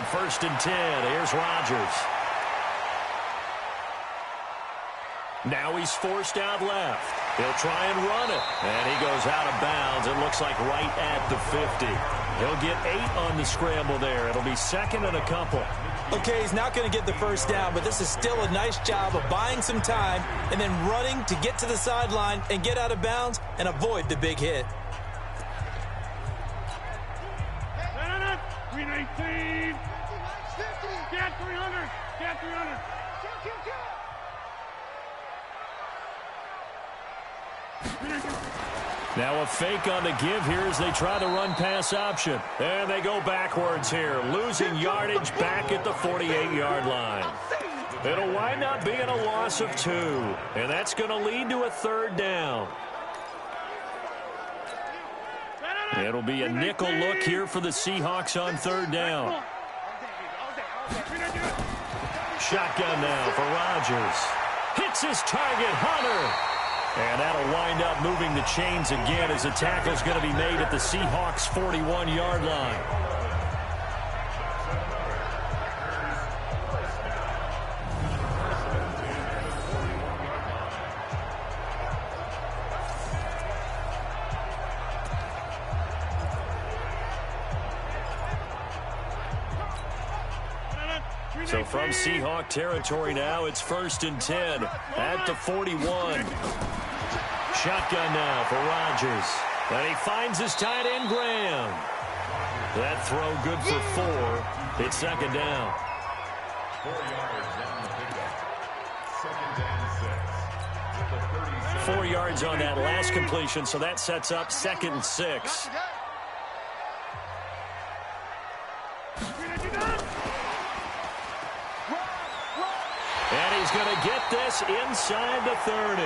1st and 10. Here's Rodgers. Now he's forced out left. He'll try and run it. And he goes out of bounds. It looks like right at the 50. He'll get 8 on the scramble there. It'll be 2nd and a couple. Okay, he's not going to get the first down, but this is still a nice job of buying some time and then running to get to the sideline and get out of bounds and avoid the big hit. 319. Get 300. Get 300. Now a fake on the give here as they try the run-pass option. And they go backwards here, losing yardage back at the 48-yard line. It'll wind up being a loss of 2, and that's going to lead to a 3rd down. It'll be a nickel look here for the Seahawks on 3rd down. Shotgun now for Rodgers. Hits his target, Hunter. And that'll wind up moving the chains again as the tackle's going to be made at the Seahawks' 41-yard line. So from Seahawk territory now, it's 1st and 10 at the 41. Shotgun now for Rodgers. And he finds his tight end, Graham. That throw good for 4. It's 2nd down. 4 yards on the pickup. 2nd and 6. 4 yards on that last completion, so that sets up 2nd and 6. And he's going to get this inside the 30.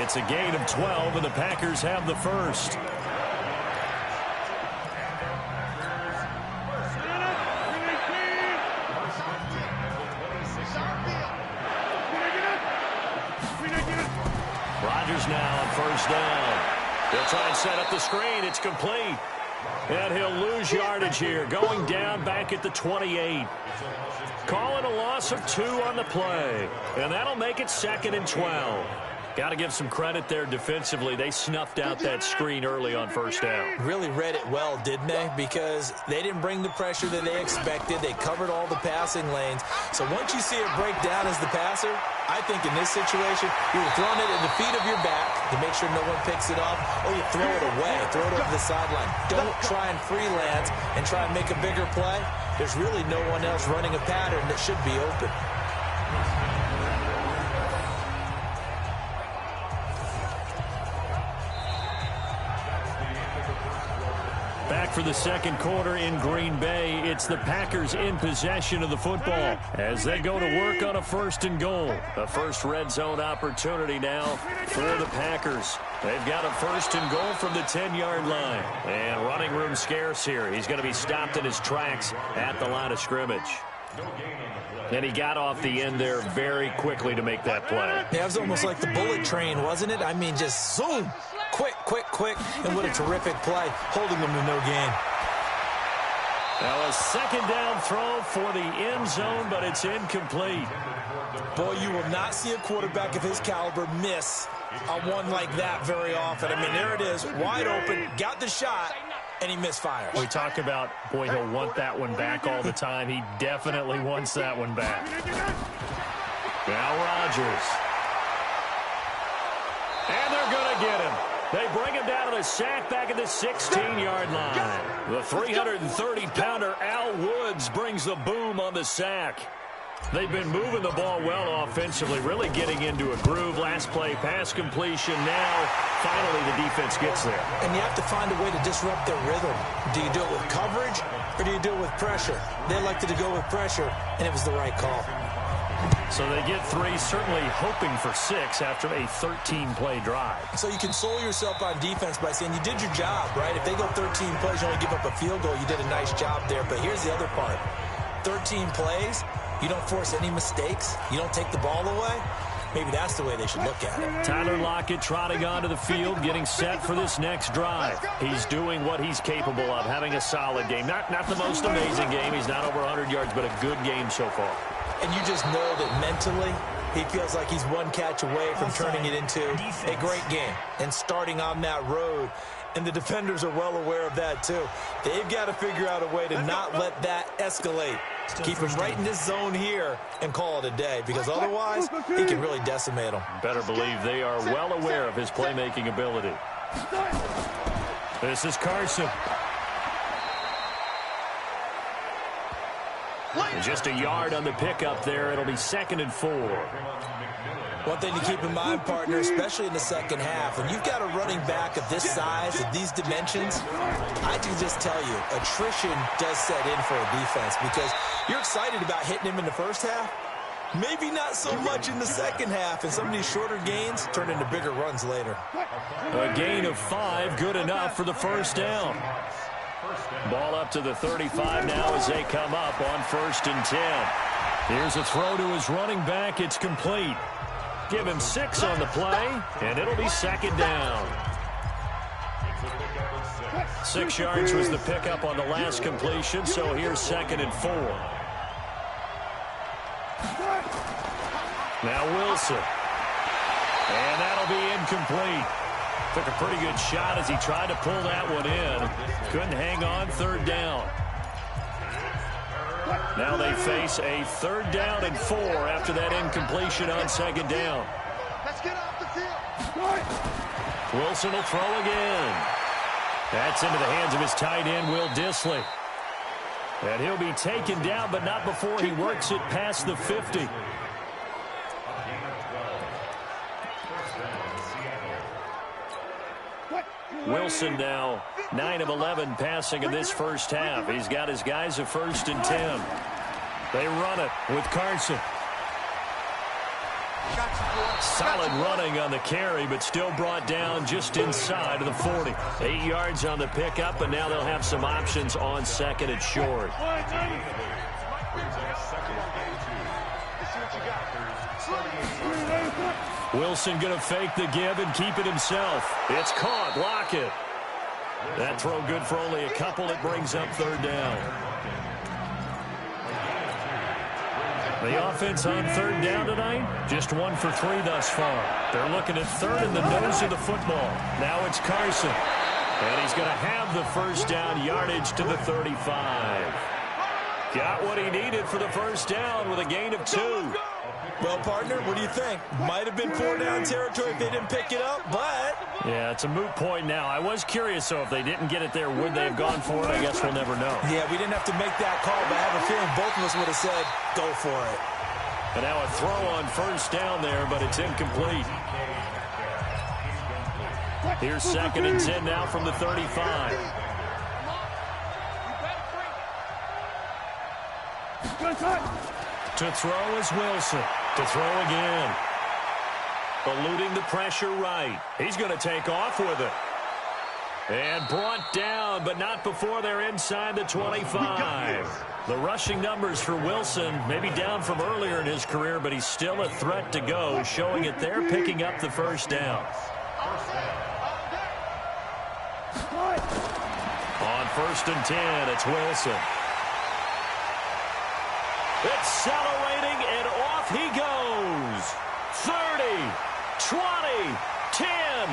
It's a gain of 12, and the Packers have the first. Rodgers now on 1st down. He'll try and set up the screen. It's complete. And he'll lose yardage here, going down back at the 28. Call it a loss of 2 on the play. And that'll make it 2nd and 12. Got to give some credit there defensively. They snuffed out that screen early on 1st down. Really read it well, didn't they? Because they didn't bring the pressure that they expected. They covered all the passing lanes. So once you see it break down as the passer, I think in this situation, you're throwing it at the feet of your back to make sure no one picks it up, or you throw it away, throw it over the sideline. Don't try and freelance and try and make a bigger play. There's really no one else running a pattern that should be open. Back for the 2nd quarter in Green Bay. It's the Packers in possession of the football as they go to work on a 1st and goal. A first red zone opportunity now for the Packers. They've got a 1st and goal from the 10-yard line. And running room scarce here. He's going to be stopped in his tracks at the line of scrimmage. And he got off the end there very quickly to make that play. Yeah, it was almost like the bullet train, wasn't it? I mean, just zoom. Quick, quick, quick. And what a terrific play, holding them to no gain. Now a 2nd down throw for the end zone, but it's incomplete. Boy, you will not see a quarterback of his caliber miss a one like that very often. I mean, there it is, wide open, got the shot, and he misfires. We talk about, boy, he'll want that one back all the time. He definitely wants that one back. Now Rodgers. And they're going to get him. They bring him down to the sack back at the 16-yard line. The 330-pounder Al Woods brings the boom on the sack. They've been moving the ball well offensively, really getting into a groove. Last play, pass completion. Now, finally, the defense gets there. And you have to find a way to disrupt their rhythm. Do you do it with coverage, or do you do it with pressure? They elected to go with pressure, and it was the right call. So they get 3, certainly hoping for 6 after a 13-play drive. So you console yourself on defense by saying you did your job, right? If they go 13 plays, you only give up a field goal, you did a nice job there. But here's the other part. 13 plays, you don't force any mistakes, you don't take the ball away. maybe that's the way they should look at it. Tyler Lockett trotting onto the field, getting set for this next drive. He's doing what he's capable of, having a solid game. Not the most amazing game. He's not over 100 yards, but a good game so far. And you just know that mentally he feels like he's one catch away from turning it into a great game and starting on that road. And the defenders are well aware of that, too. They've got to figure out a way to not let that escalate. Keep him right in this zone here and call it a day, because otherwise he can really decimate them. Better believe they are well aware of his playmaking ability. This is Carson. And just a yard on the pickup there. It'll be 2nd and 4. One thing to keep in mind, partner, especially in the second half, when you've got a running back of this size, of these dimensions, I can just tell you, attrition does set in for a defense, because you're excited about hitting him in the first half. Maybe not so much in the second half, and some of these shorter gains turn into bigger runs later. A gain of 5, good enough for the first down. Ball up to the 35 now as they come up on 1st and 10. Here's a throw to his running back. It's complete. Give him 6 on the play, and it'll be 2nd down. 6 yards was the pickup on the last completion, so here's 2nd and 4. Now Wilson. And that'll be incomplete. Took a pretty good shot as he tried to pull that one in. Couldn't hang on, 3rd down. Now they face a 3rd down and 4 after that incompletion on 2nd down. Let's get off the field. Wilson will throw again. That's into the hands of his tight end, Will Dissly. And he'll be taken down, but not before he works it past the 50. Wilson now 9 of 11 passing in this first half. He's got his guys at 1st and 10. They run it with Carson. Solid running on the carry, but still brought down just inside of the 40. 8 yards on the pickup, and now they'll have some options on 2nd and short. Wilson going to fake the give and keep it himself. It's caught. Lockett. That throw good for only a couple. It brings up 3rd down. The offense on 3rd down tonight, just 1 for 3 thus far. They're looking at 3rd in the nose of the football. Now it's Carson. And he's going to have the first down, yardage to the 35. Got what he needed for the first down with a gain of 2. Well, partner, what do you think? Might have been 4-down territory if they didn't pick it up, but... Yeah, it's a moot point now. I was curious, so if they didn't get it there, would they have gone for it? I guess we'll never know. Yeah, we didn't have to make that call, but I have a feeling both of us would have said, go for it. And now a throw on 1st down there, but it's incomplete. Here's 2nd and 10 now from the 35. To throw is Wilson. To throw again. Eluding the pressure right. He's going to take off with it. And brought down, but not before they're inside the 25. The rushing numbers for Wilson, maybe down from earlier in his career, but he's still a threat to go, showing it there, picking up the first down. On 1st and 10, it's Wilson. Accelerating, and off he goes. 30, 20, 10,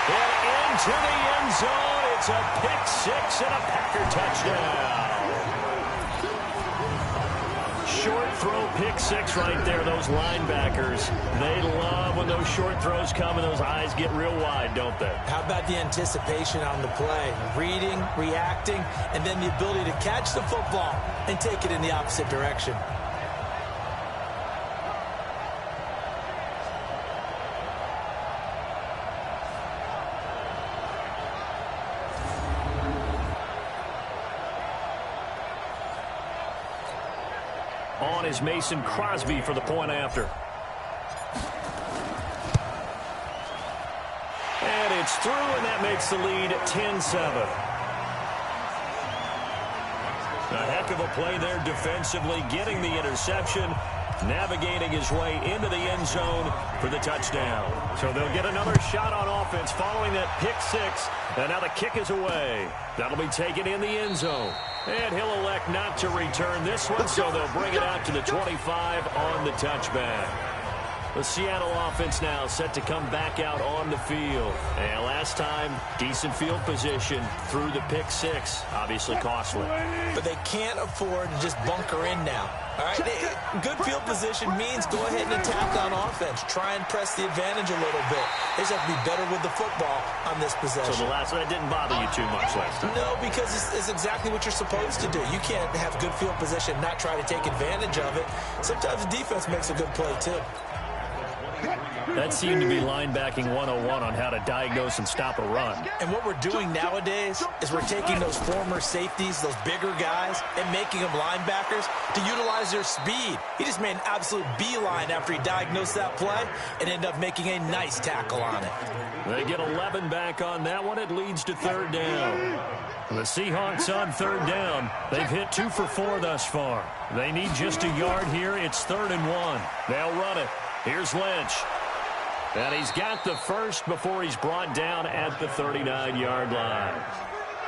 and into the end zone. It's a pick 6 and a Packer touchdown. Short throw, pick 6 right there. Those linebackers, they love when those short throws come and those eyes get real wide, don't they? How about the anticipation on the play? Reading, reacting, and then the ability to catch the football and take it in the opposite direction. On is Mason Crosby for the point after. And it's through, and that makes the lead 10-7. A heck of a play there defensively, getting the interception, navigating his way into the end zone for the touchdown. So they'll get another shot on offense following that pick six. And now the kick is away. That'll be taken in the end zone. And he'll elect not to return this one, so they'll bring it out to the 25 on the touchback. The Seattle offense now set to come back out on the field. And last time, decent field position through the pick six. Obviously costly. But they can't afford to just bunker in now. All right, good field position means go ahead and attack on offense. Try and press the advantage a little bit. They just have to be better with the football on this possession. So the last one, that didn't bother you too much last time? No, because it's exactly what you're supposed to do. You can't have good field position and not try to take advantage of it. Sometimes the defense makes a good play, too. That seemed to be linebacking 101 on how to diagnose and stop a run. And what we're doing nowadays is we're taking those former safeties, those bigger guys, and making them linebackers to utilize their speed. He just made an absolute beeline after he diagnosed that play and ended up making a nice tackle on it. They get 11 back on that one. It leads to third down. The Seahawks on third down. They've hit 2 for 4 thus far. They need just a yard here. It's 3rd and 1. They'll run it. Here's Lynch. And he's got the first before he's brought down at the 39-yard line.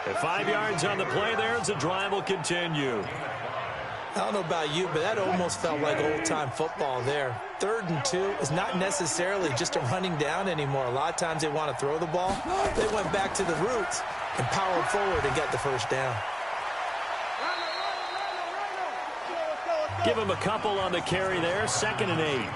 And 5 yards on the play there as the drive will continue. I don't know about you, but that almost felt like old-time football there. 3rd and 2 is not necessarily just a running down anymore. A lot of times they want to throw the ball. They went back to the roots and powered forward and got the first down. Give him a couple on the carry there. 2nd and 8.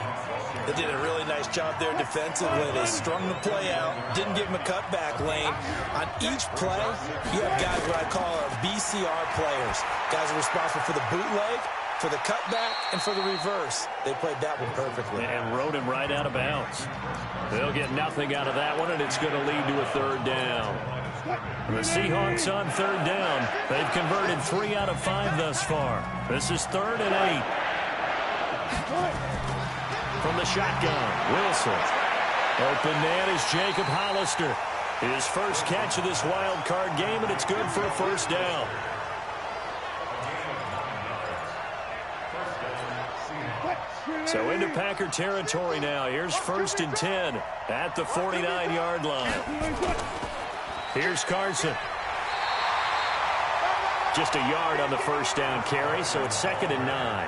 They did a really nice job there defensively. They strung the play out, didn't give him a cutback lane. On each play, you have guys what I call BCR players. Guys are responsible for the bootleg, for the cutback, and for the reverse. They played that one perfectly. And rode him right out of bounds. They'll get nothing out of that one, and it's going to lead to a 3rd down. And the Seahawks on 3rd down. They've converted 3 out of 5 thus far. This is 3rd and 8. From the shotgun, Wilson. Open man is Jacob Hollister. His first catch of this wild card game, and it's good for a 1st down. So into Packer territory now. Here's 1st and 10 at the 49-yard line. Here's Carson. Just a yard on the 1st down carry, so it's 2nd and 9.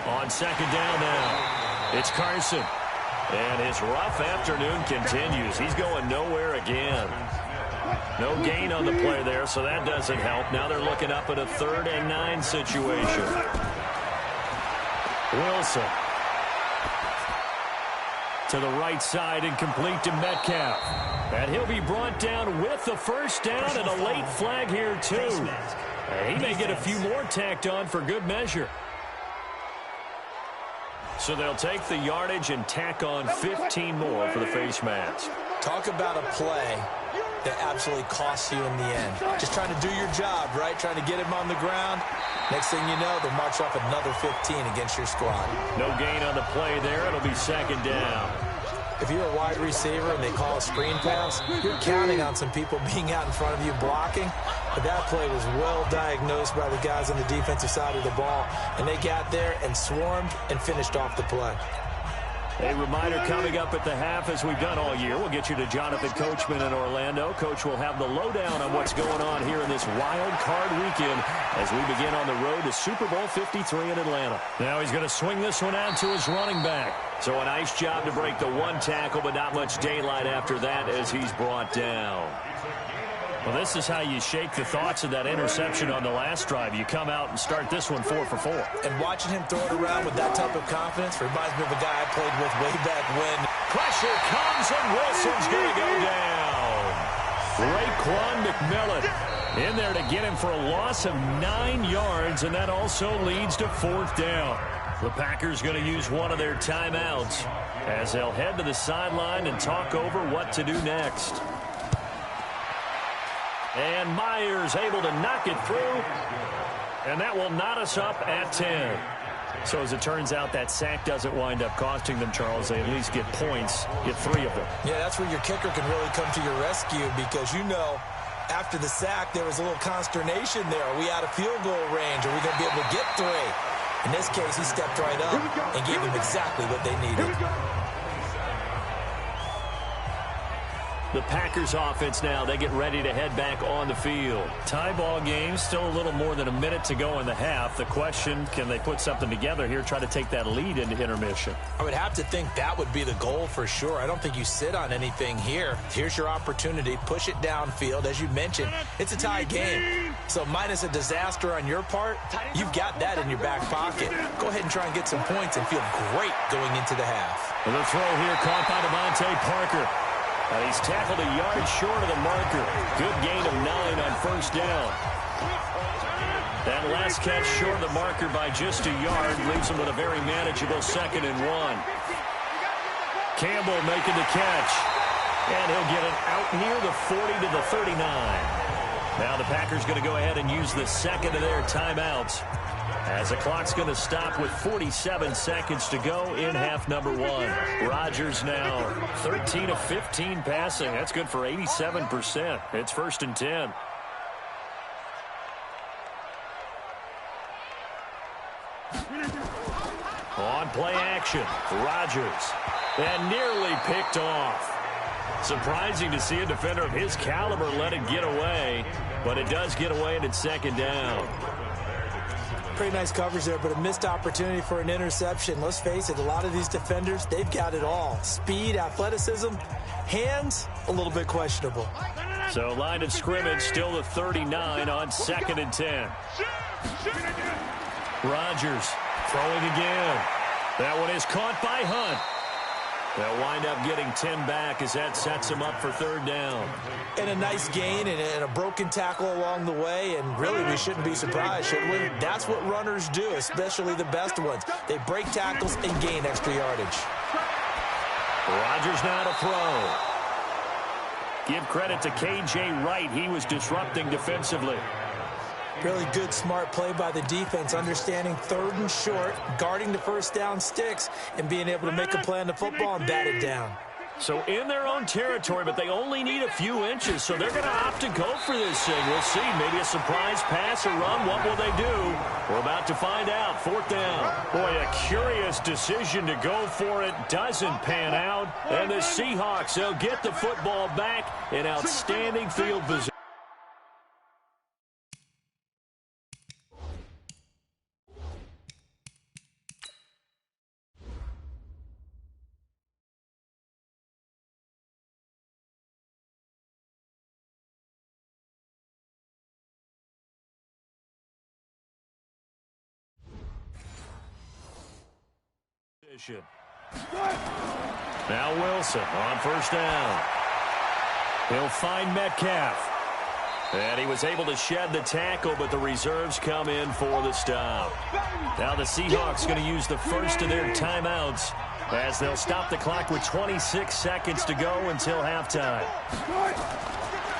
On 2nd down now, it's Carson. And his rough afternoon continues. He's going nowhere again. No gain on the play there, so that doesn't help. Now they're looking up at a 3rd and 9 situation. Wilson. To the right side and complete to Metcalf. And he'll be brought down with the 1st down and a late flag here, too. And he may get a few more tacked on for good measure. So they'll take the yardage and tack on 15 more for the face mask. Talk about a play that absolutely costs you in the end. Just trying to do your job, right? Trying to get him on the ground. Next thing you know, they'll march off another 15 against your squad. No gain on the play there. It'll be 2nd down. If you're a wide receiver and they call a screen pass, you're counting on some people being out in front of you blocking. But that play was well diagnosed by the guys on the defensive side of the ball. And they got there and swarmed and finished off the play. A reminder coming up at the half, as we've done all year. We'll get you to Jonathan Coachman in Orlando. Coach will have the lowdown on what's going on here in this wild card weekend as we begin on the road to Super Bowl 53 in Atlanta. Now he's going to swing this one out to his running back. So a nice job to break the 1 tackle, but not much daylight after that as he's brought down. Well, this is how you shake the thoughts of that interception on the last drive. You come out and start this one 4 for 4. And watching him throw it around with that type of confidence reminds me of a guy I played with way back when. Pressure comes, and Wilson's going to go down. Raekwon McMillan in there to get him for a loss of 9 yards, and that also leads to 4th down. The Packers going to use one of their timeouts as they'll head to the sideline and talk over what to do next. And Myers able to knock it through. And that will knot us up at 10. So as it turns out, that sack doesn't wind up costing them, Charles. They at least get points, get 3 of them. Yeah, that's where your kicker can really come to your rescue because you know After the sack, there was a little consternation there. Are we out of field goal range? Are we going to be able to get 3? In this case, he stepped right up and gave them exactly what they needed. The Packers offense now, they get ready to head back on the field. Tie ball game, still a little more than a minute to go in the half. The question, can they put something together here, try to take that lead into intermission? I would have to think that would be the goal for sure. I don't think you sit on anything here. Here's your opportunity. Push it downfield. As you mentioned, it's a tie game. So minus a disaster on your part, you've got that in your back pocket. Go ahead and try and get some points and feel great going into the half. And the throw here caught by Devontae Parker. And he's tackled a yard short of the marker. Good gain of 9 on first down. That last catch short of the marker by just a yard leaves him with a very manageable 2nd and 1. Campbell making the catch. And he'll get it out near the 40 to the 39. Now the Packers going to go ahead and use the second of their timeouts, as the clock's going to stop with 47 seconds to go in half number 1. Rodgers now 13 of 15 passing. That's good for 87%. It's 1st and 10. On play action, Rodgers. And nearly picked off. Surprising to see a defender of his caliber let it get away, but it does get away and it's 2nd down. Pretty nice coverage there, but a missed opportunity for an interception. Let's face it, a lot of these defenders, they've got it all. Speed, athleticism, hands, a little bit questionable. So line of scrimmage, still the 39 on 2nd and 10. Rodgers throwing again. That one is caught by Hunt. They'll wind up getting 10 back as that sets him up for 3rd down. And a nice gain and a broken tackle along the way, and really we shouldn't be surprised, should we? That's what runners do, especially the best ones. They break tackles and gain extra yardage. Rodgers now to throw. Give credit to K.J. Wright. He was disrupting defensively. Really good, smart play by the defense, understanding 3rd and short, guarding the first down sticks, and being able to make a play on the football and bat it down. So in their own territory, but they only need a few inches, so they're going to opt to go for this thing. We'll see. Maybe a surprise pass or run. What will they do? We're about to find out. 4th down. Boy, a curious decision to go for it. Doesn't pan out. And the Seahawks, they'll get the football back in outstanding field position. Now Wilson on 1st down. He'll find Metcalf. And he was able to shed the tackle, but the reserves come in for the stop. Now the Seahawks going to use the first of their timeouts as they'll stop the clock with 26 seconds to go until halftime.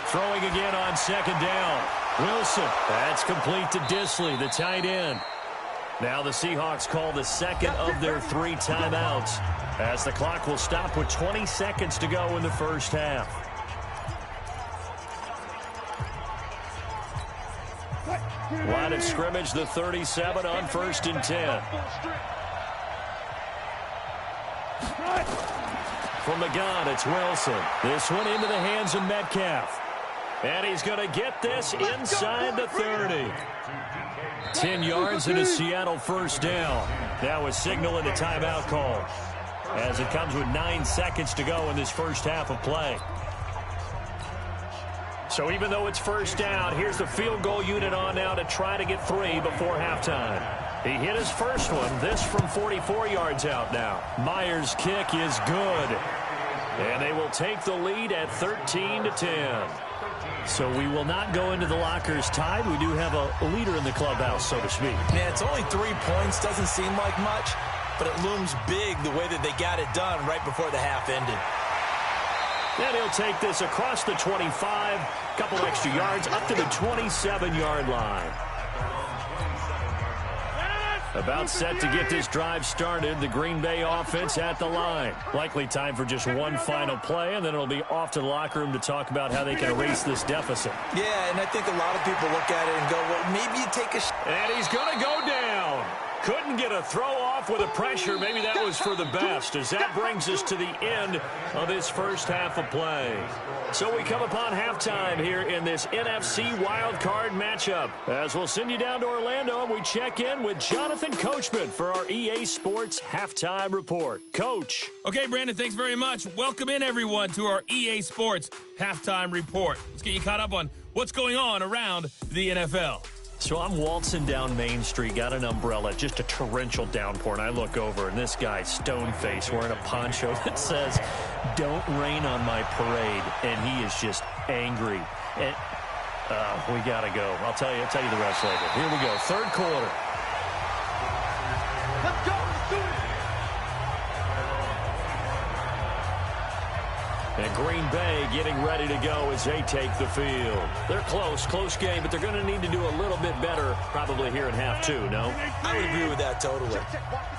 Throwing again on 2nd down. Wilson. That's complete to Disley, the tight end. Now the Seahawks call the second of their 3 timeouts as the clock will stop with 20 seconds to go in the first half. Line of scrimmage, the 37 on 1st and 10. From the gun, it's Wilson. This one into the hands of Metcalf. And he's going to get this inside the 30. 10 yards and a Seattle 1st down. Now a signal and a timeout call as it comes with 9 seconds to go in this first half of play. So even though it's 1st down, here's the field goal unit on now to try to get 3 before halftime. He hit his first one, this from 44 yards out now. Myers' kick is good. And they will take the lead at 13-10. So we will not go into the lockers tied. We do have a leader in the clubhouse, so to speak. Man, it's only 3 points. Doesn't seem like much, but it looms big the way that they got it done right before the half ended. Then he'll take this across the 25, a couple extra yards, up to the 27-yard line. About set to get this drive started. The Green Bay offense at the line. Likely time for just one final play, and then it'll be off to the locker room to talk about how they can erase this deficit. Yeah, and I think a lot of people look at it and go, well, maybe you take a shot. And he's going to go down. Couldn't get a throw off with the pressure. Maybe that was for the best, as that brings us to the end of this first half of play. So we come upon halftime here in this NFC wildcard matchup. As we'll send you down to Orlando, and we check in with Jonathan Coachman for our EA Sports Halftime Report. Coach. Okay, Brandon, thanks very much. Welcome in, everyone, to our EA Sports Halftime Report. Let's get you caught up on what's going on around the NFL. So I'm waltzing down Main Street, got an umbrella, just a torrential downpour, and I look over, and this guy, stone-faced, wearing a poncho that says, "Don't rain on my parade," and he is just angry. And we got to go. I'll tell you the rest later. Here we go, third quarter. Let's go. Let's do it. And Green Bay getting ready to go as they take the field. They're close game, but they're going to need to do a little bit better probably here in half two, no? I would agree with that totally.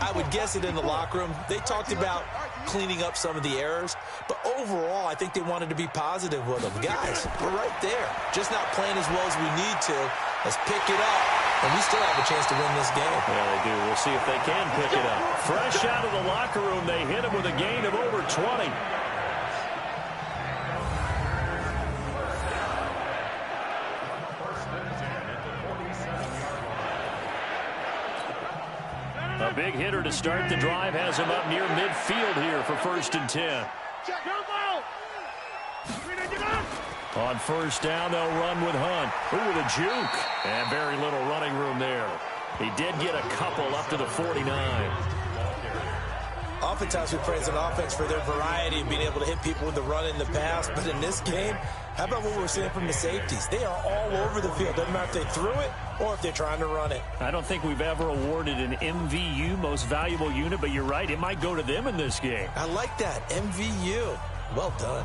I would guess it in the locker room. They talked about cleaning up some of the errors, but overall, I think they wanted to be positive with them. Guys, we're right there. Just not playing as well as we need to. Let's pick it up, and we still have a chance to win this game. Yeah, they do. We'll see if they can pick it up. Fresh out of the locker room, they hit him with a gain of over 20. A big hitter to start the drive has him up near midfield here for 1st and 10. On first down, they'll run with Hunt. Ooh, with a juke. And very little running room there. He did get a couple up to the 49. Oftentimes we praise an offense for their variety of being able to hit people with the run in the pass, but in this game, how about what we're seeing from the safeties? They are all over the field. Doesn't matter if they threw it or if they're trying to run it. I don't think we've ever awarded an MVU, most valuable unit, but you're right, it might go to them in this game. I like that, MVU. Well done.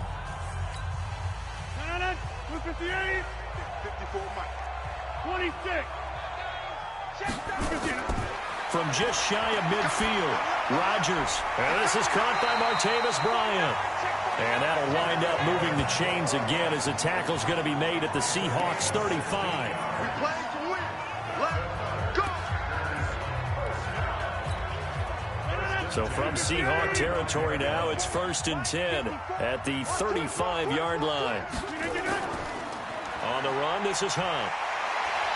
58. 54, Mike. 26. From just shy of midfield, Rodgers. And this is caught by Martavis Bryant. And that'll wind up moving the chains again as the tackle's going to be made at the Seahawks 35. We play to win. Let's go. So from Seahawk territory now, it's 1st and 10 at the 35-yard line. On the run, this is Hunt.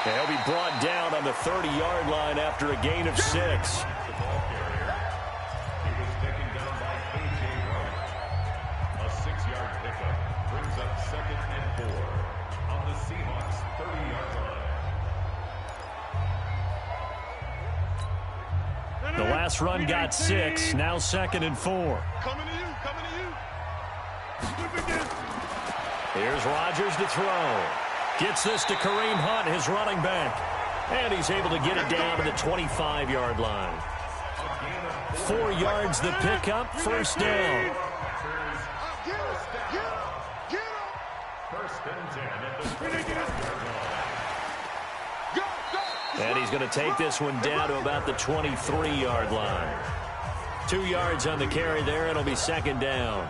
And he'll be brought down on the 30-yard line after a gain of 6. He was taken down by A.J. White. A 6-yard pickup brings up 2nd and 4 on the Seahawks 30-yard line. The last run got 6, now 2nd and 4. Coming to you. Here's Rodgers to throw. Gets this to Kareem Hunt, his running back. And he's able to get it down to the 25-yard line. 4 yards the pickup, 1st down. And he's going to take this one down to about the 23-yard line. 2 yards on the carry there, it'll be 2nd down.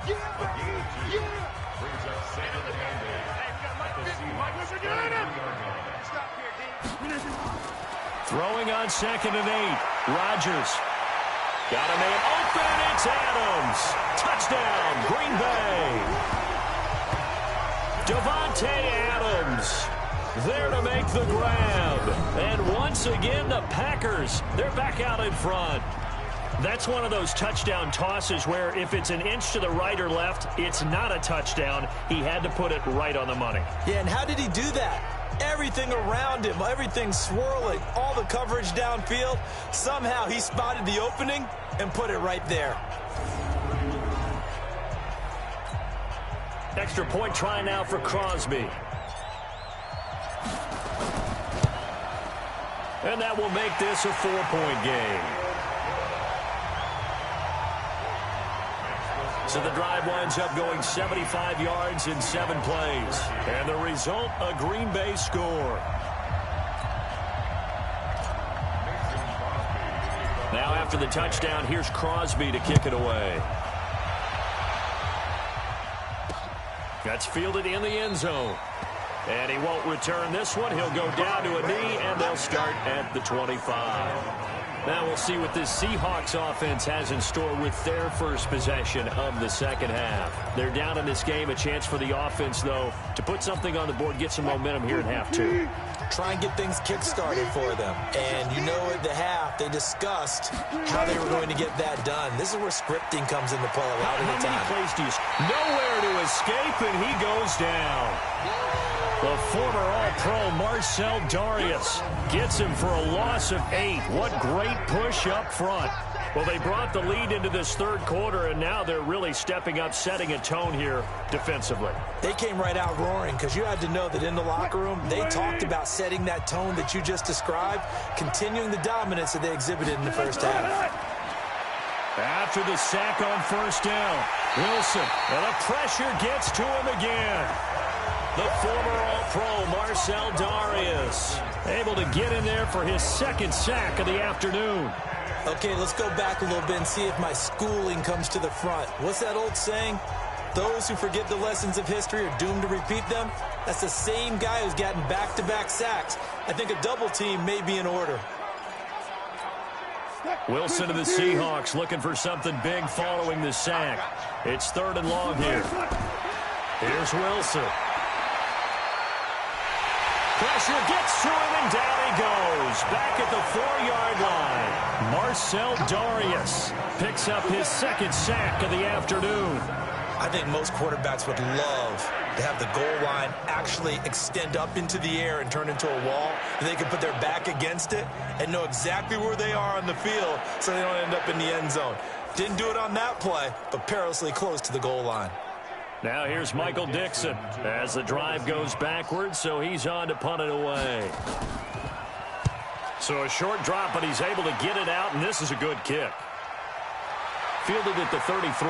Throwing on 2nd and 8. Rodgers. Got a man open. It's Adams. Touchdown, Green Bay. Davante Adams there to make the grab. And once again, the Packers, they're back out in front. That's one of those touchdown tosses where if it's an inch to the right or left, it's not a touchdown. He had to put it right on the money. Yeah, and how did he do that? Everything around him, everything swirling, all the coverage downfield. Somehow he spotted the opening and put it right there. Extra point try now for Crosby. And that will make this a 4-point game. So the drive winds up going 75 yards in 7 plays. And the result, a Green Bay score. after the touchdown. Here's Crosby to kick it away. That's fielded in the end zone. And he won't return this one. He'll go down to a knee, and they'll start at the 25. Now we'll see what this Seahawks offense has in store with their first possession of the second half. They're down in this game. A chance for the offense, though, to put something on the board, get some momentum here in half two. Try and get things kick-started for them. And you know at the half, they discussed how they were going to get that done. This is where scripting comes into play a lot of the time. How many plays do you... Nowhere to escape, and he goes down. The former All-Pro Marcel Darius gets him for a loss of 8. What great push up front. Well, they brought the lead into this third quarter, and now they're really stepping up, setting a tone here defensively. They came right out roaring because you had to know that in the locker room, they talked about setting that tone that you just described, continuing the dominance that they exhibited in the first half. After the sack on first down, Wilson, and the pressure gets to him again. The former All-Pro Marcel Darius able to get in there for his second sack of the afternoon. Okay, let's go back a little bit and see if my schooling comes to the front. What's that old saying? Those who forget the lessons of history are doomed to repeat them. That's the same guy who's gotten back-to-back sacks. I think a double team may be in order. Wilson to the Seahawks looking for something big following the sack. It's 3rd and long here. Here's Wilson. Pressure gets to him, and down he goes. Back at the 4-yard line. Marcel Darius picks up his second sack of the afternoon. I think most quarterbacks would love to have the goal line actually extend up into the air and turn into a wall, and they can put their back against it and know exactly where they are on the field so they don't end up in the end zone. Didn't do it on that play, but perilously close to the goal line. Now here's Michael Dixon as the drive goes backwards, so he's on to punt it away. So a short drop, but he's able to get it out, and this is a good kick. Fielded at the 33.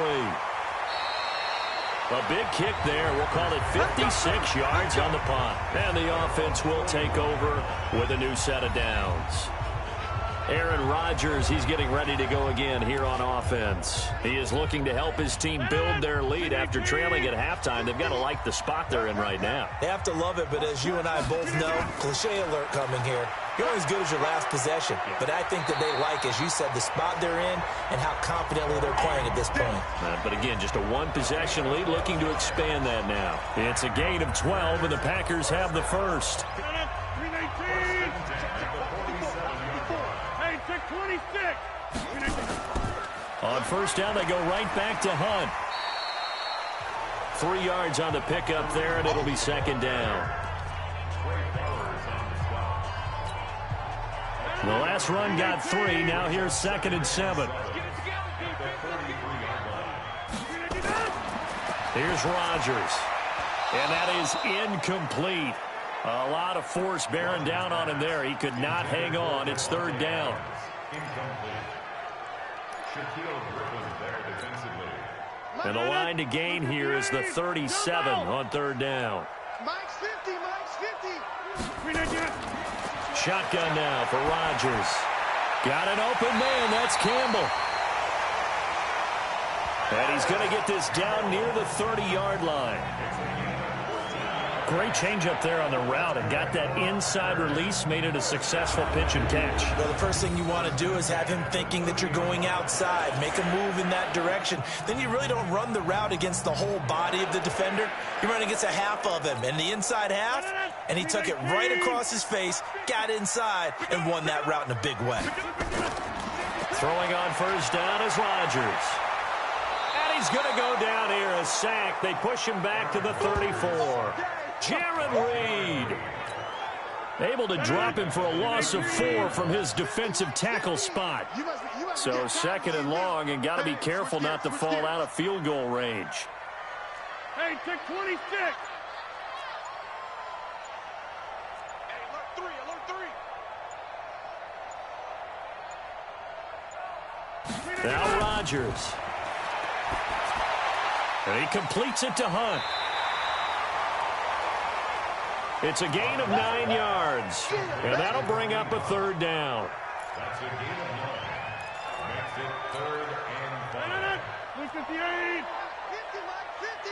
A big kick there. We'll call it 56 yards on the punt. And the offense will take over with a new set of downs. Aaron Rodgers, he's getting ready to go again here on offense. He is looking to help his team build their lead after trailing at halftime. They've got to like the spot they're in right now. They have to love it, but as you and I both know, cliche alert coming here. You're only as good as your last possession. But I think that they like, as you said, the spot they're in and how confidently they're playing at this point. But again, just a one-possession lead, looking to expand that now. It's a gain of 12, and the Packers have the first. On first down, they go right back to Hunt. 3 yards on the pickup there, and it'll be second down. The last run got 3. Now here's 2nd and 7. Here's Rodgers. And that is incomplete. A lot of force bearing down on him there. He could not hang on. It's 3rd down. And the line to gain here is the 37 on 3rd down. Mike's 50, Mike's 50. Shotgun now for Rodgers. Got an open man. That's Campbell. And he's going to get this down near the 30-yard line. Great change up there on the route and got that inside release, made it a successful pitch and catch. Well, the first thing you want to do is have him thinking that you're going outside, make a move in that direction. Then you really don't run the route against the whole body of the defender. You run against a half of him, and the inside half, and he took it right across his face, got inside, and won that route in a big way. Throwing on first down is Rodgers. And he's going to go down here, a sack. They push him back to the 34. Jaron Reed able to drop him for a loss of 4 from his defensive tackle spot. So 2nd and long, and got to be careful not to fall out of field goal range. Hey, take 26. Now Rodgers. And he completes it to Hunt. It's a gain of 9 yards, and that'll bring up a 3rd down. it third and 5. 58. 50, Mike, 50.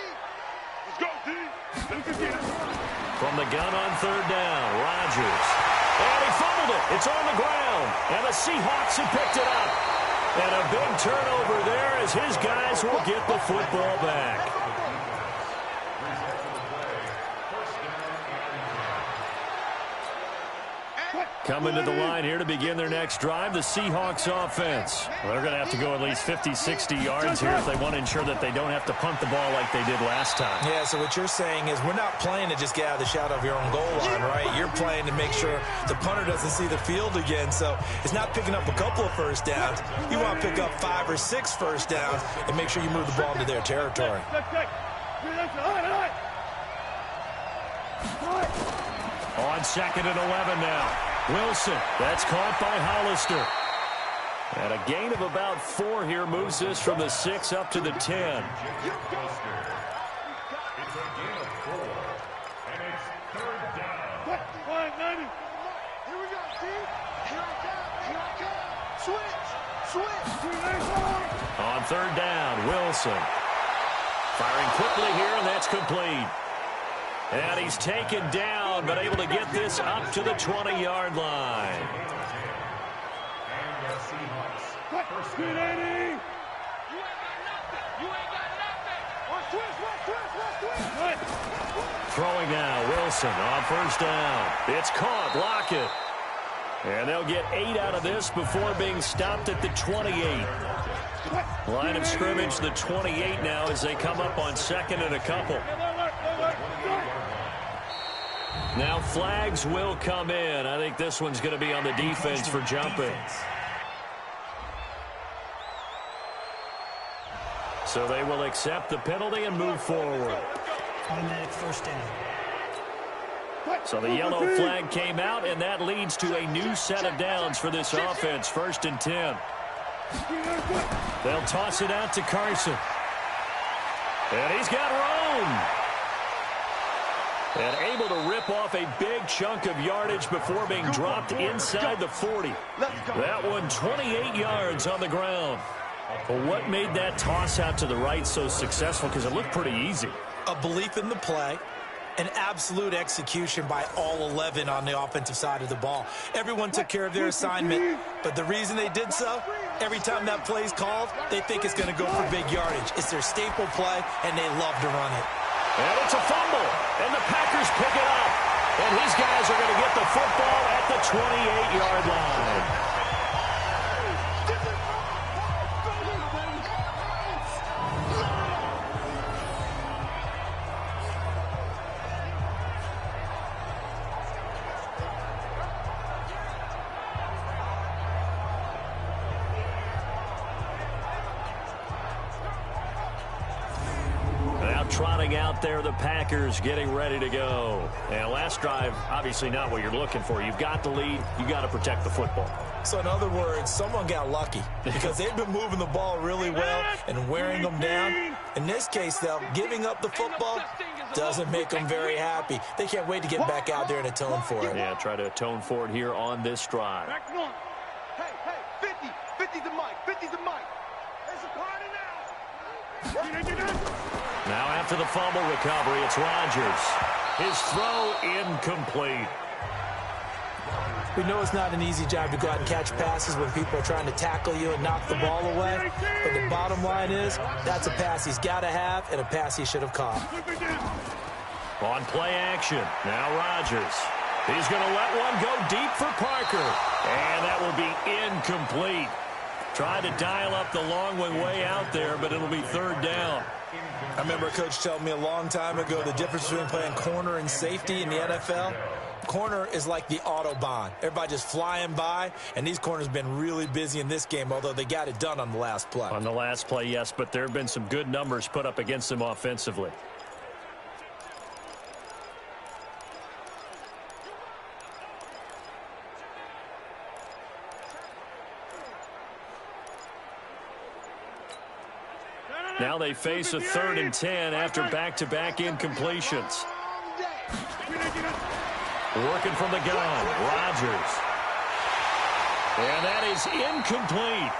Let's go, D. From the gun on third down, Rodgers. And he fumbled it. It's on the ground. And the Seahawks have picked it up. And a big turnover there as his guys will get the football back. Coming to the line here to begin their next drive, the Seahawks offense. Well, they're going to have to go at least 50, 60 yards here if they want to ensure that they don't have to punt the ball like they did last time. Yeah, so what you're saying is we're not playing to just get out of the shadow of your own goal line, right? You're playing to make sure the punter doesn't see the field again. So it's not picking up a couple of first downs. You want to pick up 5 or 6 first downs and make sure you move the ball into their territory. On second and 11 now. Wilson, that's caught by Hollister. And a gain of about 4 here moves this from the 6 up to the 10. It's a gain of 4, and it's third down. Here we go, D. Here I come. Switch. On third down, Wilson. Firing quickly here, and that's complete. And he's taken down, but able to get this up to the 20-yard line. And the Seahawks first Good, down. Eddie. Throwing now, Wilson on first down. It's caught, Lockett. And they'll get 8 out of this before being stopped at the 28. Line of scrimmage, the 28 now as they come up on second and a couple. Now flags will come in. I think this one's going to be on the defense for jumping. So they will accept the penalty and move forward. Automatic first down. So the yellow flag came out, and that leads to a new set of downs for this offense. First and 10. They'll toss it out to Carson. And he's got room. And able to rip off a big chunk of yardage before being dropped inside the 40. That one 28 yards on the ground. Well, what made that toss out to the right so successful? Because it looked pretty easy. A belief in the play, an absolute execution by all 11 on the offensive side of the ball. Everyone took care of their assignment, but the reason they did so, every time that play's called, they think it's going to go for big yardage. It's their staple play, and they love to run it. And it's a fumble, and the Packers pick it up. And these guys are going to get the football at the 28-yard line. Trotting out there, the Packers getting ready to go. And last drive, obviously not what you're looking for. You've got the lead. You got to protect the football. So in other words, someone got lucky because they've been moving the ball really well and wearing them down. In this case, though, giving up the football doesn't make them very happy. They can't wait to get back out there and atone for it. Yeah, try to atone for it here on this drive. Hey, 50. 50's the mic. 50's the mic. There's a party now. Now after the fumble recovery, it's Rodgers. His throw incomplete. We know it's not an easy job to go out and catch passes when people are trying to tackle you and knock the ball away. But the bottom line is, that's a pass he's got to have and a pass he should have caught. On play action, now Rodgers. He's going to let one go deep for Parker. And that will be incomplete. Tried to dial up the long one way out there, but it'll be third down. I remember a coach telling me a long time ago the difference between playing corner and safety in the NFL. Corner is like the Autobahn. Everybody just flying by, and these corners have been really busy in this game, although they got it done on the last play. On the last play, yes, but there have been some good numbers put up against them offensively. Now they face a 3rd and 10 after back-to-back incompletions. Working from the gun, Rodgers. And that is incomplete.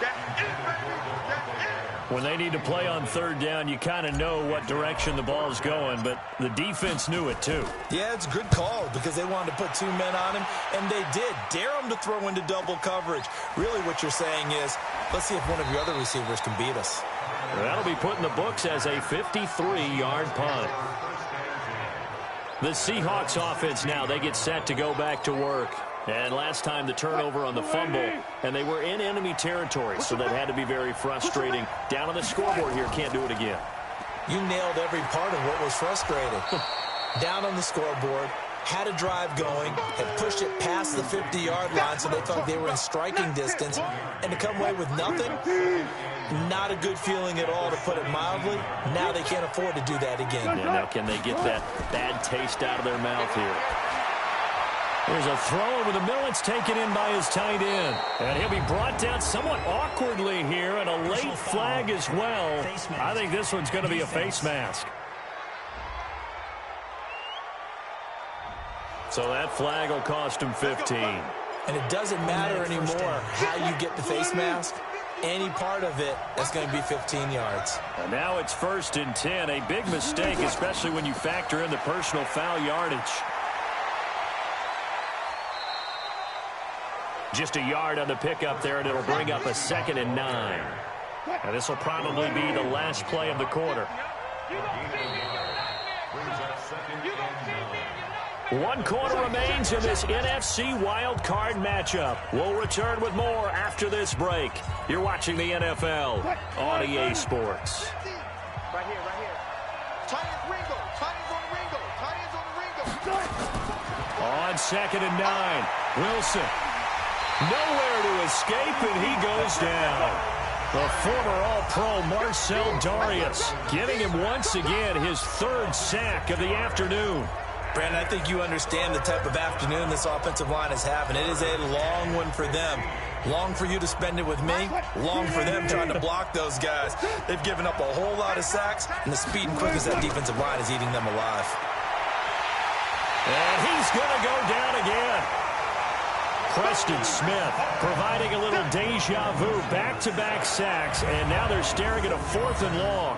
That's it, baby. That's it. When they need to play on third down, you kind of know what direction the ball is going, but the defense knew it too. Yeah, it's a good call because they wanted to put 2 men on him, and they did. Dare him to throw into double coverage. Really what you're saying is, let's see if one of your other receivers can beat us. That'll be put in the books as a 53-yard punt. The Seahawks offense now, they get set to go back to work. And last time the turnover on the fumble, and they were in enemy territory, so that had to be very frustrating. Down on the scoreboard here, can't do it again. You nailed every part of what was frustrating. Down on the scoreboard, had a drive going, had pushed it past the 50-yard line so they felt they were in striking distance, and to come away with nothing, not a good feeling at all, to put it mildly. Now they can't afford to do that again. Yeah, now can they get that bad taste out of their mouth here? There's a throw over the middle. It's taken in by his tight end. And he'll be brought down somewhat awkwardly here, and a late flag as well. I think this one's going to be a face mask. So that flag will cost him 15. And it doesn't matter anymore how you get the face mask. Any part of it, that's going to be 15 yards. And now it's 1st and 10. A big mistake, especially when you factor in the personal foul yardage. Just a yard on the pickup there, and it'll bring up a 2nd and 9. And this will probably be the last play of the quarter. One quarter remains in this NFC wild card matchup. We'll return with more after this break. You're watching the NFL on EA Sports. Right here, right here. Tight end Ringo. Tight end's on Ringo. Tight end's on Ringo. On 2nd and 9, Wilson. Nowhere to escape, and he goes down. The former All-Pro Marcel Darius giving him once again his 3rd sack of the afternoon. Brandon, I think you understand the type of afternoon this offensive line is having. It is a long one for them. Long for you to spend it with me. Long for them trying to block those guys. They've given up a whole lot of sacks, and the speed and quickness of that defensive line is eating them alive. And he's going to go down again. Preston Smith providing a little deja vu, back-to-back sacks, and now they're staring at a 4th and long.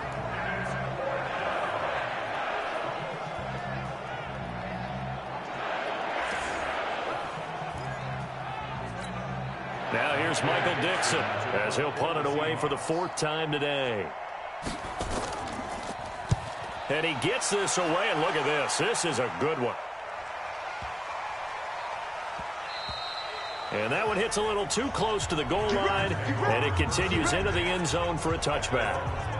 Now here's Michael Dixon as he'll punt it away for the 4th time today. And he gets this away, and look at this. This is a good one. And that one hits a little too close to the goal line, and it continues into the end zone for a touchback.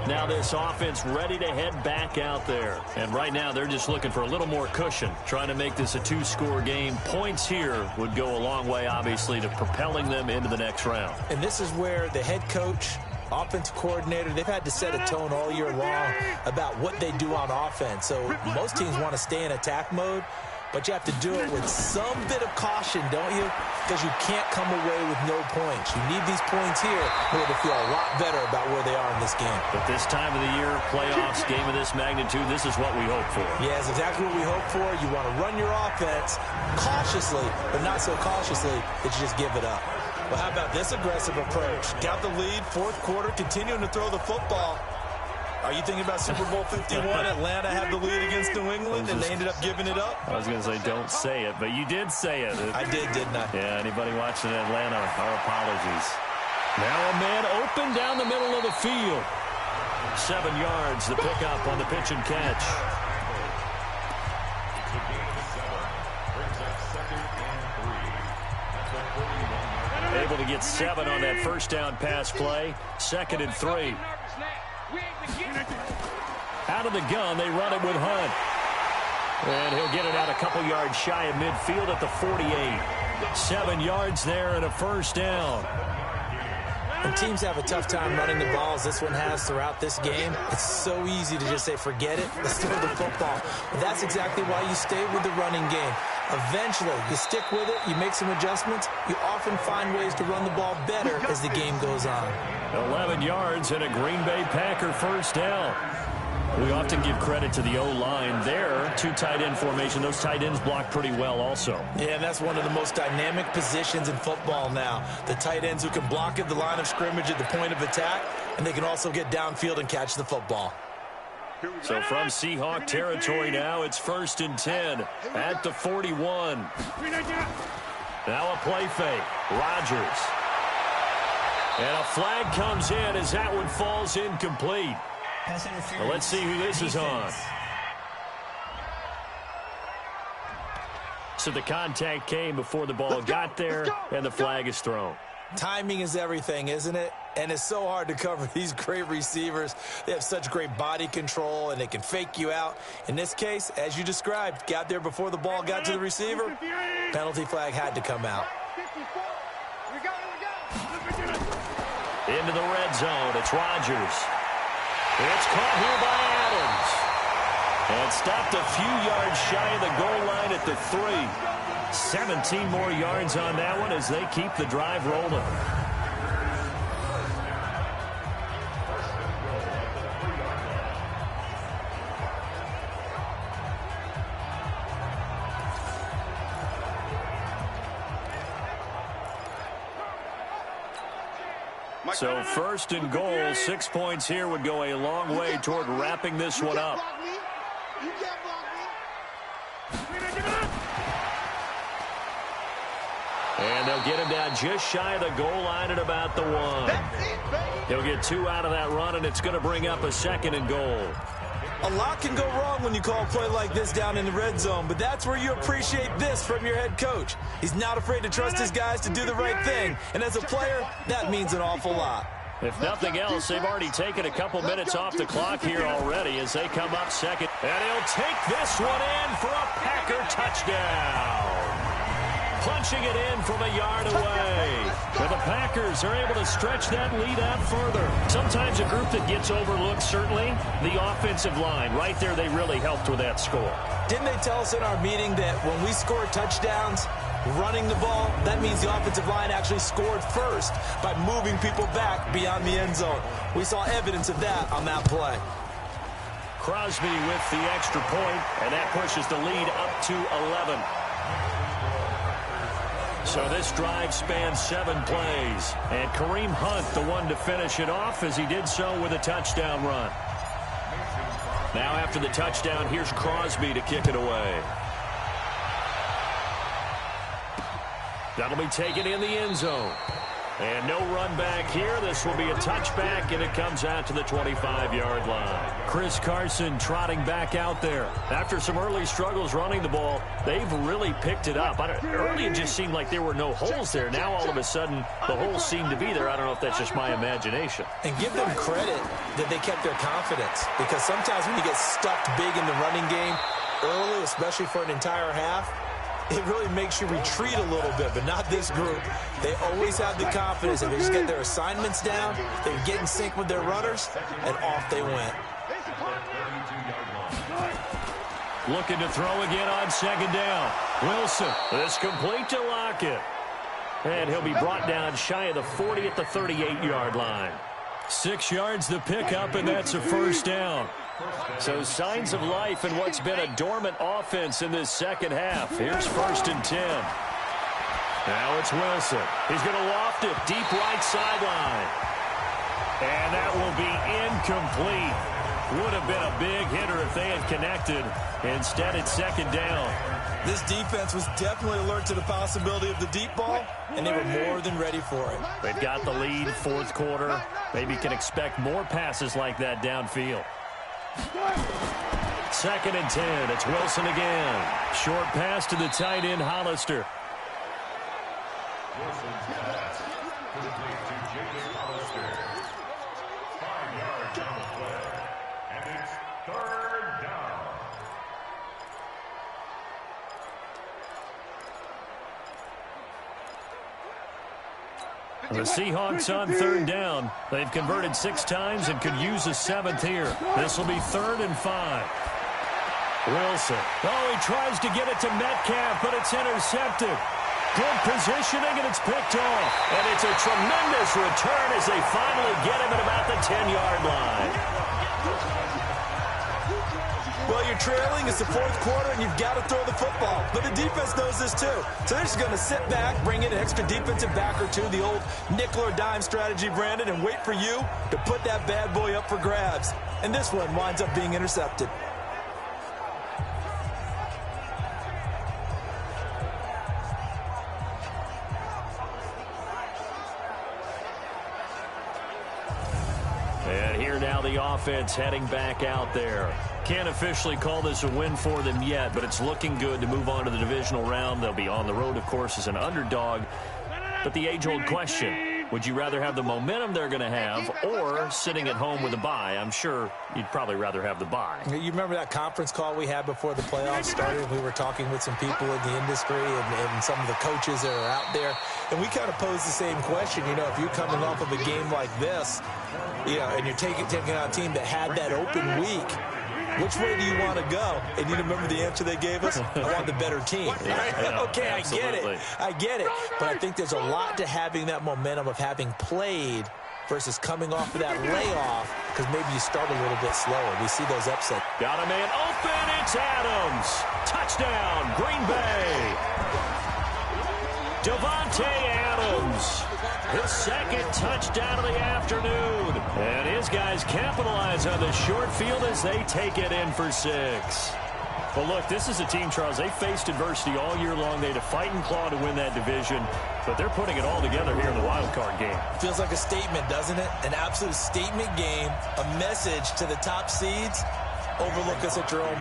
Now this offense ready to head back out there. And right now they're just looking for a little more cushion, trying to make this a 2-score game. Points here would go a long way, obviously, to propelling them into the next round. And this is where the head coach, offensive coordinator, they've had to set a tone all year long about what they do on offense. So most teams want to stay in attack mode, but you have to do it with some bit of caution, don't you? Because you can't come away with no points. You need these points here in order to feel a lot better about where they are in this game. But this time of the year, playoffs, game of this magnitude, this is what we hope for. Yeah, it's exactly what we hope for. You want to run your offense cautiously, but not so cautiously that you just give it up. Well, how about this aggressive approach? Got the lead, 4th quarter, continuing to throw the football. Are you thinking about Super Bowl 51? Atlanta had the lead against New England, and they ended up giving it up? I was going to say, don't say it, but you did say it. I did, didn't I? Yeah, anybody watching Atlanta, our apologies. Now a man open down the middle of the field. 7 yards, the pickup on the pitch and catch. Able to get 7 on that 1st down pass play. 2nd and 3. Out of the gun, they run it with Hunt. And he'll get it out a couple yards shy of midfield at the 48. 7 yards there and a 1st down. When teams have a tough time running the ball, as this one has throughout this game, it's so easy to just say, forget it, let's throw the football. But that's exactly why you stay with the running game. Eventually, you stick with it, you make some adjustments, you often find ways to run the ball better as the game goes on. 11 yards and a Green Bay Packer 1st down. We often give credit to the O-line there. Two tight end formation. Those tight ends block pretty well also. Yeah, and that's one of the most dynamic positions in football now. The tight ends who can block at the line of scrimmage at the point of attack, and they can also get downfield and catch the football. So from Seahawk territory now, it's 1st and 10 at the 41. Now a play fake. Rodgers. And a flag comes in as that one falls incomplete. Well, let's see who this is on. So the contact came before the ball got there, and the flag is thrown. Timing is everything, isn't it? And it's so hard to cover these great receivers. They have such great body control, and they can fake you out. In this case, as you described, got there before the ball got to the receiver. Penalty flag had to come out. Into the red zone. It's Rodgers. It's caught here by Adams. And stopped a few yards shy of the goal line at the 3. 17 more yards on that one as they keep the drive rolling. So 1st and goal, 6 points here would go a long way toward wrapping this one up. And they'll get him down just shy of the goal line at about the 1. He'll get 2 out of that run, and it's going to bring up a 2nd and goal. A lot can go wrong when you call a play like this down in the red zone, but that's where you appreciate this from your head coach. He's not afraid to trust his guys to do the right thing, and as a player, that means an awful lot. If nothing else, they've already taken a couple minutes off the clock here already as they come up 2nd. And he'll take this one in for a Packer touchdown. Punching it in from a yard away. And the Packers are able to stretch that lead out further. Sometimes a group that gets overlooked, certainly, the offensive line. Right there, they really helped with that score. Didn't they tell us in our meeting that when we score touchdowns running the ball, that means the offensive line actually scored first by moving people back beyond the end zone? We saw evidence of that on that play. Crosby with the extra point, and that pushes the lead up to 11. So this drive spans 7 plays, and Kareem Hunt, the one to finish it off, as he did so with a touchdown run. Now after the touchdown, here's Crosby to kick it away. That'll be taken in the end zone. And no run back here. This will be a touchback, and it comes out to the 25-yard line. Chris Carson trotting back out there. After some early struggles running the ball, they've really picked it up. Early, it just seemed like there were no holes there. Now, all of a sudden, the holes seem to be there. I don't know if that's just my imagination. And give them credit that they kept their confidence, because sometimes when you get stuffed big in the running game early, especially for an entire half, it really makes you retreat a little bit, but not this group. They always have the confidence. If they just get their assignments down, they get in sync with their runners, and off they went. Looking to throw again on 2nd down. Wilson, this complete to Lockett. And he'll be brought down shy of the 40 at the 38-yard line. 6 yards to pick up, and that's a 1st down. So signs of life in what's been a dormant offense in this second half. Here's 1st and 10. Now it's Wilson. He's going to loft it deep right sideline. And that will be incomplete. Would have been a big hitter if they had connected. Instead, it's 2nd down. This defense was definitely alert to the possibility of the deep ball, and they were more than ready for it. They've got the lead, 4th quarter. Maybe can expect more passes like that downfield. 2nd and 10. It's Wilson again. Short pass to the tight end, Hollister. Wilson's pass complete to Jacob Hollister. 5 yards on the play. And it's 3rd down. The Seahawks on 3rd down. They've converted 6 times and could use a 7th here. This will be 3rd and 5. Wilson. Oh, he tries to get it to Metcalf, but it's intercepted. Good positioning, and it's picked off. And it's a tremendous return as they finally get him at about the 10-yard line. you're trailing, it's the fourth quarter, and you've got to throw the football. But the defense knows this too. So they're just going to sit back, bring in an extra defensive back or two, the old nickel or dime strategy, Brandon, and wait for you to put that bad boy up for grabs. And this one winds up being intercepted. And here now the offense heading back out there. Can't officially call this a win for them yet, but it's looking good to move on to the divisional round. They'll be on the road, of course, as an underdog. But the age-old question, would you rather have the momentum they're going to have or sitting at home with a bye? I'm sure you'd probably rather have the bye. You remember that conference call we had before the playoffs started? We were talking with some people in the industry and some of the coaches that are out there. And we kind of posed the same question. You know, if you're coming off of a game like this, you know, and you're taking on a team that had that open week, which way do you want to go? And you remember the answer they gave us? I want the better team. Yeah, okay, absolutely. I get it. But I think there's a lot to having that momentum of having played versus coming off of that layoff, because maybe you start a little bit slower. We see those upsets. Got a man open. It's Adams. Touchdown, Green Bay. Davante Adams, his second touchdown of the afternoon. And his guys capitalize on the short field as they take it in for 6. Well, look, this is a team, Charles. They faced adversity all year long. They had to fight and claw to win that division, but they're putting it all together here in the wild card game. Feels like a statement, doesn't it? An absolute statement game, a message to the top seeds. Overlook us at your own